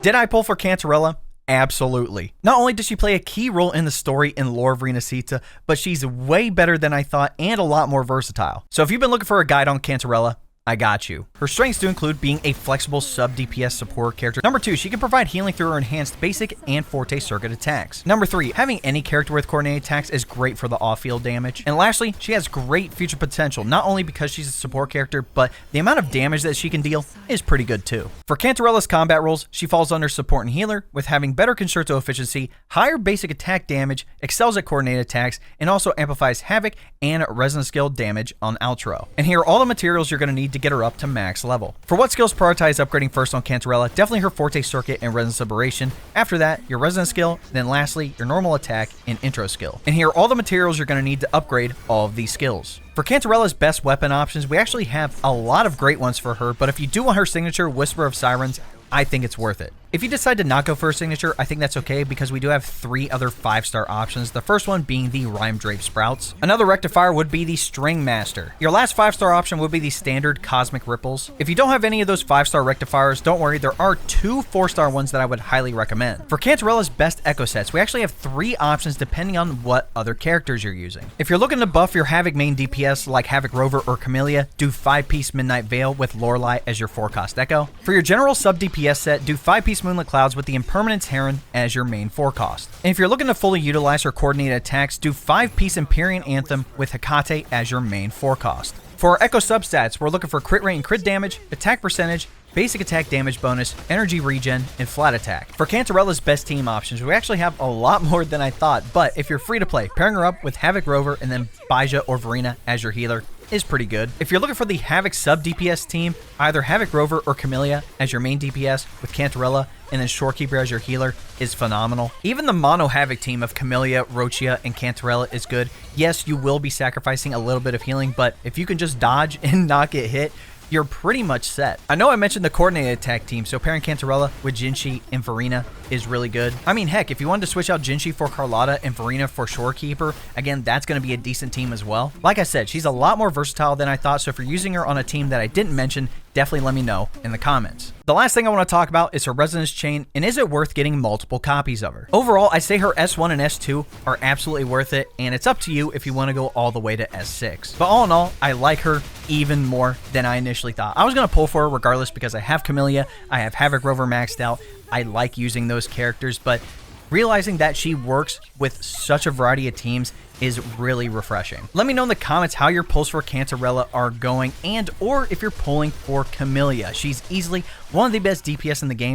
Did I pull for Cantarella? Absolutely. Not only does she play a key role in the story and lore of Renacita, but she's way better than I thought and a lot more versatile. So if you've been looking for a guide on Cantarella, I got you. Her strengths do include being a flexible sub-DPS support character. Number 2, she can provide healing through her enhanced basic and forte circuit attacks. Number 3, having any character with coordinated attacks is great for the off-field damage. And lastly, she has great future potential, not only because she's a support character, but the amount of damage that she can deal is pretty good too. For Cantarella's combat roles, she falls under support and healer, with having better concerto efficiency, higher basic attack damage, excels at coordinated attacks, and also amplifies havoc and resonance skill damage on outro. And here are all the materials you're going to need to get her up to max level. For what skills prioritize upgrading first on Cantarella, definitely her forte circuit and resonance liberation. After that, your resonance skill, then lastly, your normal attack and intro skill. And here are all the materials you're going to need to upgrade all of these skills. For Cantarella's best weapon options, we actually have a lot of great ones for her, but if you do want her signature, Whisper of Sirens, I think it's worth it. If you decide to not go for a signature, I think that's okay because we do have 3 other 5-star options. The first one being the Rhyme Drape Sprouts. Another rectifier would be the String Master. Your last 5-star option would be the standard Cosmic Ripples. If you don't have any of those 5-star rectifiers, don't worry, there are 2 4-star ones that I would highly recommend. For Cantarella's best echo sets, we actually have 3 options depending on what other characters you're using. If you're looking to buff your Havoc main DPS like Havoc Rover or Camellia, do 5-piece Midnight Veil with Lorelei as your 4-cost echo. For your general sub DPS set, do 5-piece Moonlit Clouds with the Impermanence Heron as your main 4-cost. And if you're looking to fully utilize her coordinated attacks, do 5-piece Empyrean Anthem with Hecate as your main 4-cost. For our echo substats, we're looking for crit rate and crit damage, attack percentage, basic attack damage bonus, energy regen, and flat attack. For Cantarella's best team options, we actually have a lot more than I thought, but if you're free to play, pairing her up with Havoc Rover and then Baija or Verena as your healer is pretty good. If you're looking for the Havoc sub DPS team, either Havoc Rover or Camellia as your main DPS with Cantarella and then Shorekeeper as your healer is phenomenal. Even the mono Havoc team of Camellia, Rochia, and Cantarella is good. Yes, you will be sacrificing a little bit of healing, but if you can just dodge and not get hit, you're pretty much set. I know I mentioned the coordinated attack team, so pairing Cantarella with Jinshi and Verena is really good. I mean, heck, if you wanted to switch out Jinshi for Carlotta and Verena for Shorekeeper, again, that's going to be a decent team as well. Like I said, she's a lot more versatile than I thought, so if you're using her on a team that I didn't mention, definitely let me know in the comments. The last thing I want to talk about is her resonance chain, and is it worth getting multiple copies of her? Overall, I say her S1 and S2 are absolutely worth it, and it's up to you if you want to go all the way to S6. But all in all, I like her even more than I initially thought. I was going to pull for her regardless because I have Camellia, I have Havoc Rover maxed out, I like using those characters, but realizing that she works with such a variety of teams is really refreshing. Let me know in the comments how your pulls for Cantarella are going, and or if you're pulling for Camellia. She's easily one of the best DPS in the game.